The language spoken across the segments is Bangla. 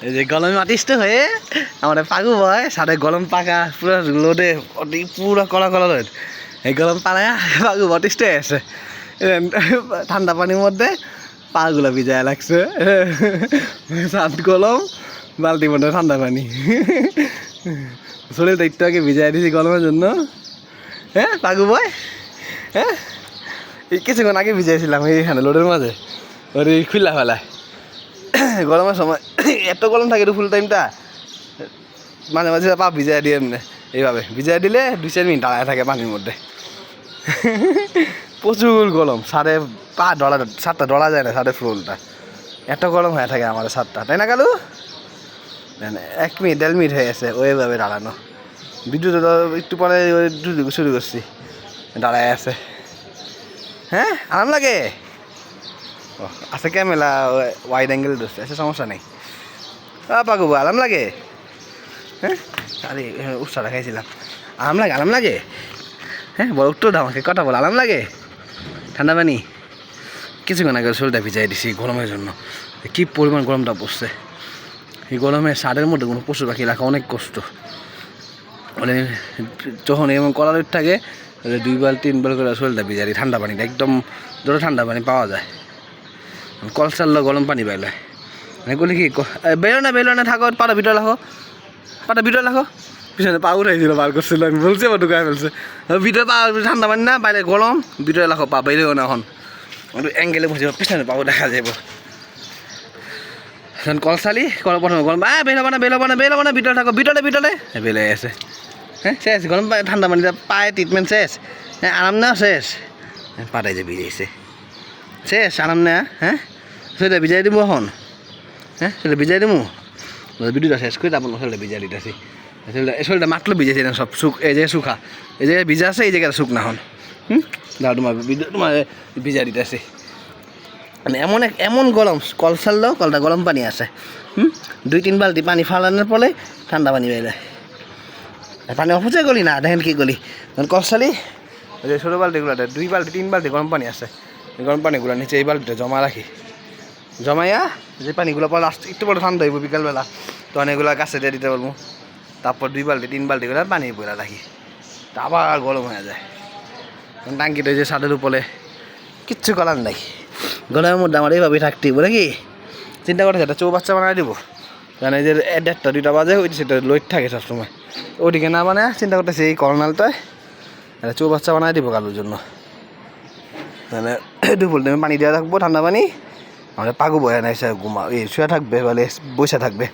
এই যে গরমে অতিষ্ঠ হয়ে আমাদের পাগু বয় সাথে গরম পাকা পুরো লোডে পুরো কড়া কড়া লোড এই গরম পাড়ায় পাগু অতিষ্ঠ হয়ে আছে ঠান্ডা পানির মধ্যে পাগুলো ভিজায় লাগছে সাত গরম বালতির মধ্যে ঠান্ডা পানি শরীরটা একটু আগে ভিজাই দিয়েছি গরমের জন্য হ্যাঁ পাগু বয় হ্যাঁ এই কিছুক্ষণ আগে ভিজাইছিলাম এইখানে লোডের মাঝে ওর খুললা ফেলায় গরমের সময় এত গরম থাকে ফুল টাইমটা মাঝে মাঝে পা ভিজাই দিয়ে এমনি এইভাবে ভিজাই দিলে 2-4 মিনিট দাঁড়ায় থাকে পানির মধ্যে প্রচুর গরম সাতটা ডলা যায় না সাড়ে ফুলটা এত গরম হয়ে থাকে আমাদের সাতটা তাই না কালু 1 মিনিট 1.5 মিনিট হয়ে গেছে ওইভাবে দাঁড়ানো বিদ্যুৎ একটু পরে শুরু করছি দাঁড়ায় আছে হ্যাঁ আরাম লাগে আছে ক্যামেরা ওয়াইড অ্যাঙ্গেল ধরছে আছে সমস্যা নেই পাগু আরাম লাগে হ্যাঁ আরে উৎসাহটা খাইছিলাম আরাম লাগে হ্যাঁ বল উত্তর দাও আমাকে কটা বল আরাম লাগে ঠান্ডা পানি কিছুক্ষণ আগে শরীরটা ভিজাই দিছি গরমের জন্য কী পরিমাণ গরমটা পড়ছে এই গরমে সারের মধ্যে কোনো পশু পাখি রাখা অনেক কষ্ট মানে যখন এমন করার থাকে 2 বার 3 বার করে শরীরটা ভিজাই দিই ঠান্ডা পানিটা একদম যত ঠান্ডা পানি পাওয়া যায় কল চাললো গরম পানি পাইলে এগুলি কি বেরো না থাকো পাটা ভিতরে রাখো পিছনে পা উঠাইছিল বার করছিল আমি বলছি আবার ঢুকাই ফেলছে ভিতরে পা ঠান্ডা পানি না বাইরে গরম ভিতরে রাখো পা বেরোও না এখন অ্যাঙ্গেলে বসে পিছনে পাও দেখা যাব এখন কল চালি কল প্রথমে গরম বেরোবো না ভিতরে থাকো ভিতরে বেলে আছে হ্যাঁ শেষ গরম ঠান্ডা পানিতে পায়ে ট্রিটমেন্ট শেষ হ্যাঁ আরাম নেওয়া শেষ পাটাই যে ভিজাইছে শেষ আরাম নেওয়া হ্যাঁ সেটা ভিজাই দিব এখন হ্যাঁ সেটা ভিজাই দিব ভিডিওটা শেষ করে তারপর শরীরটা ভিজাই দিতেছি শরীরটা মাত্র ভিজাইছি সব এই যে শুকা এই জায়গায় ভিজা আছে এই জায়গাটা শুকনা হন দাও তোমার ভিজাই দিতেছি মানে এমন গরম কল ছাড়লেও কলটা গরম পানি আছে 2-3 বালতি পানি ফালানোর পরে ঠান্ডা পানি বেরোয় পানি অপচয় করি না দেখেন কি করি কল ছাড়ি ওই যে ছোটো বালতিগুলোতে 2 বালতি 3 বালতি গরম পানি আছে গরম পানিগুলো নিচে এই বালতিটা জমা রাখি জমাইয়া যে পানিগুলো পরে একটু পরে ঠান্ডা হইব বিকালবেলা তখন এগুলো গাছে দিয়ে দিতে পারবো তারপর 2 বালতি 3 বালতি করে পানি পরে রাখি তা আবার গরম হয়ে যায় টাঙ্কিটা যে ছাদের উপরে কিচ্ছু করার নাই গরমের মধ্যে আমার এইভাবে থাকতে বলে কি চিন্তা করে সেটা চৌবাচ্চা বানাই দিব কারণ এই যে 1:30-2টা বাজে ওই সেটা লোড থাকে সবসময় ওইদিকে না বানায় চিন্তা করতেছি এই করোনালটায় একটা চৌবাচ্চা বানাই দিব কালুর জন্য মানে দুপুর টাইমে পানি দেওয়া থাকবো ঠান্ডা পানি আমাদের পাগু বয়া নাই শুয়ে থাকবে বলে বসে থাকবে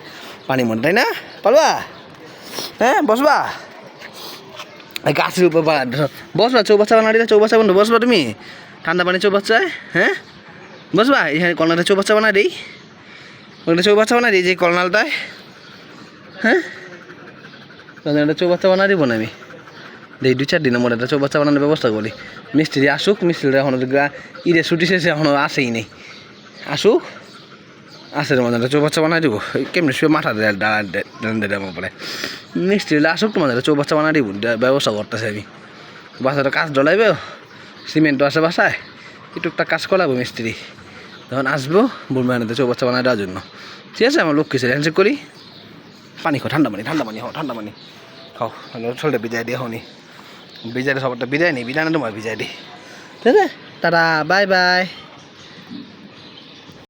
পানির মধ্যে তাই না পারবা হ্যাঁ বসবা গাছের উপর বসবা চৌবাচ্চা বানা দিলে চৌবাচ্চা বন্ধু বসবা তুমি ঠান্ডা পানি চৌবাচ্চায় হ্যাঁ বসবা এখানে কলনালটা চৌবাচ্চা বানা দিই ওখানে চৌবাচ্চা বানা দিই যে কলনালটায় হ্যাঁ একটা চৌবাচ্চা বানা দিব না আমি এই 2-4 দিনের মধ্যে একটা চৌবাচ্চা বানানোর ব্যবস্থা করি মিস্ত্রি আসুক মিস্ত্রিটা এখনো ঈদের ছুটি শেষে এখনো আসেই নেই আসুক আসের মধ্যে একটা চৌবাচ্চা বানাই দিব কেমনি শুয়ে মাথা দেয় পরে মিস্ত্রিটা আসুক তোমাদের চৌবাচ্চা বানাই দিব ব্যবস্থা করতেছে আমি বাসাটা কাজ ডলাইবে সিমেন্টও আছে বাসায় টুকটাক কাজ করাবো মিস্ত্রি তখন আসবো বুড়মানিতে চৌবাচ্চা বানাই দেওয়ার জন্য ঠিক আছে আমার লোক কিছু হ্যান্ডশেক করি পানি খাও ঠান্ডা পানি খাও শরীরটা ভিজাই দিয়ে হনি ভিজাই সবারটা বিদায় নি বিদায় না তোমার ভিজাই দিই ঠিক আছে টাটা বাই বাই